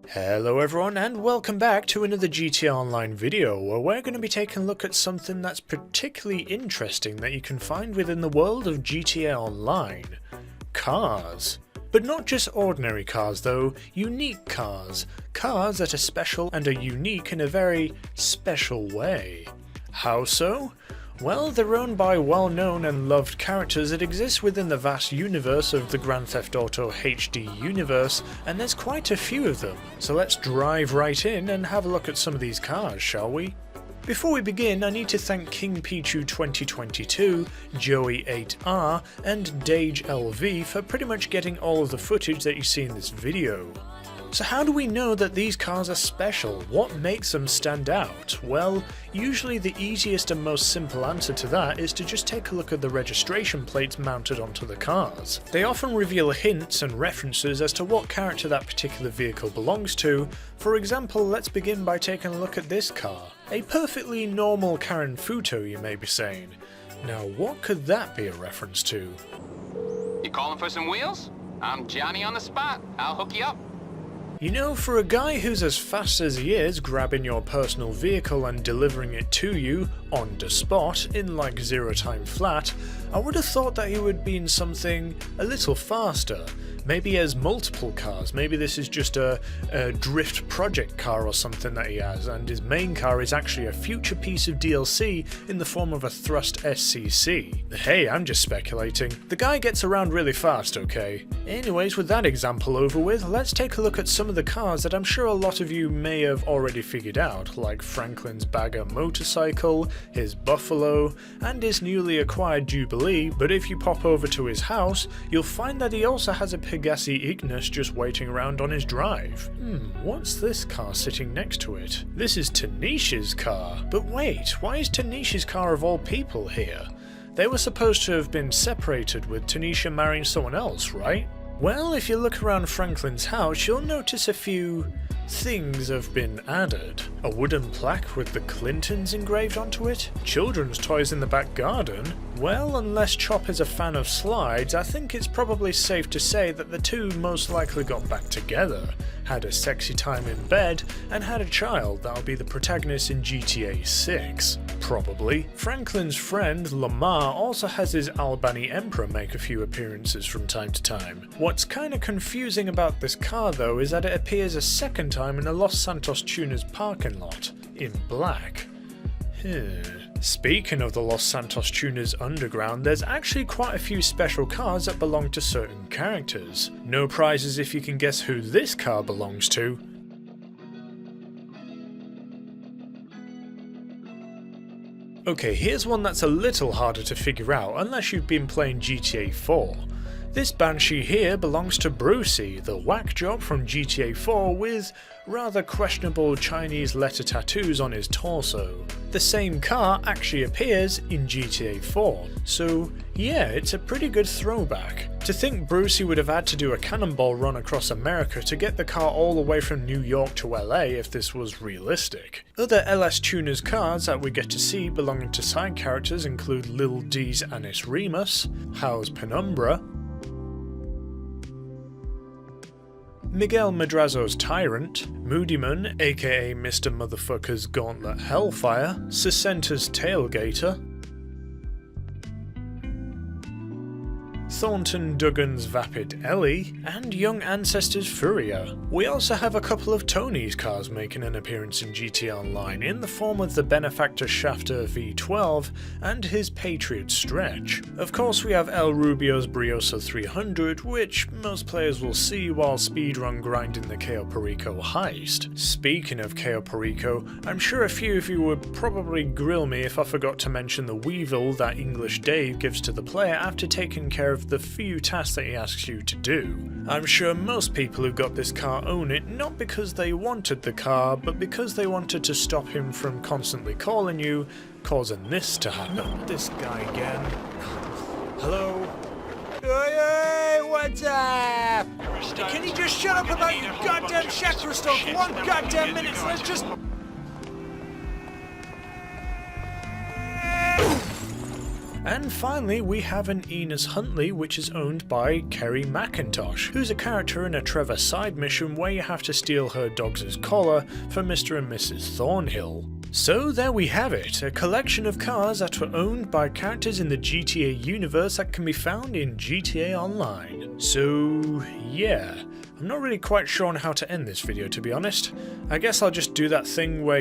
Hello everyone and welcome back to another GTA Online video where we're going to be taking a look at something that's particularly interesting that you can find within the world of GTA Online. Cars. But not just ordinary cars though, unique cars. Cars that are special and are unique in a very special way. How so? Well, they're owned by well-known and loved characters that exist within the vast universe of the Grand Theft Auto HD universe, and there's quite a few of them. So let's drive right in and have a look at some of these cars, shall we? Before we begin, I need to thank King Pichu 2022, Joey8R, and Dage LV for pretty much getting all of the footage that you see in this video. So how do we know that these cars are special? What makes them stand out? Well, usually the easiest and most simple answer to that is to just take a look at the registration plates mounted onto the cars. They often reveal hints and references as to what character that particular vehicle belongs to. For example, let's begin by taking a look at this car. A perfectly normal Karen Futo, you may be saying. Now what could that be a reference to? You calling for some wheels? I'm Johnny on the spot. I'll hook you up. You know, for a guy who's as fast as he is grabbing your personal vehicle and delivering it to you on the spot in like 0 time flat, I would have thought that he would be in something a little faster. Maybe he has multiple cars, maybe this is just a drift project car or something that he has, and his main car is actually a future piece of DLC in the form of a Thrust SCC. Hey, I'm just speculating. The guy gets around really fast, okay? Anyways, with that example over with, let's take a look at some of the cars that I'm sure a lot of you may have already figured out, like Franklin's Bagger motorcycle, his Buffalo, and his newly acquired Jubilee, but if you pop over to his house, you'll find that he also has a Pegassi Ignis just waiting around on his drive. What's this car sitting next to it? This is Tanisha's car. But wait, why is Tanisha's car of all people here? They were supposed to have been separated with Tanisha marrying someone else, right? Well, if you look around Franklin's house, you'll notice a few things have been added. A wooden plaque with the Clintons engraved onto it? Children's toys in the back garden? Well, unless Chop is a fan of slides, I think it's probably safe to say that the two most likely got back together, had a sexy time in bed, and had a child that'll be the protagonist in GTA 6. Probably. Franklin's friend, Lamar, also has his Albany Emperor make a few appearances from time to time. What's kinda confusing about this car though is that it appears a second time in a Los Santos Tuners parking lot, in black. Speaking of the Los Santos Tuners underground, there's actually quite a few special cars that belong to certain characters. No prizes if you can guess who this car belongs to. Okay, here's one that's a little harder to figure out unless you've been playing GTA 4. This Banshee here belongs to Brucie, the whack job from GTA 4 with rather questionable Chinese letter tattoos on his torso. The same car actually appears in GTA 4, so yeah, it's a pretty good throwback. To think Brucie would have had to do a cannonball run across America to get the car all the way from New York to LA if this was realistic. Other LS Tuners cars that we get to see belonging to side characters include Lil D's Anis Remus, How's Penumbra, Miguel Madrazo's Tyrant, Moodyman aka Mr. Motherfucker's Gauntlet Hellfire, Sesenta's Tailgater, Thornton Duggan's Vapid Ellie, and Young Ancestors Furia. We also have a couple of Tony's cars making an appearance in GTA Online in the form of the Benefactor Shafter V12 and his Patriot Stretch. Of course we have El Rubio's Brioso 300, which most players will see while speedrun grinding the Cayo Perico heist. Speaking of Cayo Perico, I'm sure a few of you would probably grill me if I forgot to mention the Weevil that English Dave gives to the player after taking care of the few tasks that he asks you to do. I'm sure most people who got this car own it not because they wanted the car, but because they wanted to stop him from constantly calling you, causing this to happen. Not this guy again. Hello? Hey, what's up? Can you just shut up about your goddamn chakra stuff for 1 goddamn minute? Let's just... And finally, we have an Erin Huntley, which is owned by Kerry McIntosh, who's a character in a Trevor side mission where you have to steal her dog's collar for Mr. and Mrs. Thornhill. So there we have it, a collection of cars that were owned by characters in the GTA universe that can be found in GTA Online. So yeah, I'm not really quite sure on how to end this video, to be honest. I guess I'll just do that thing where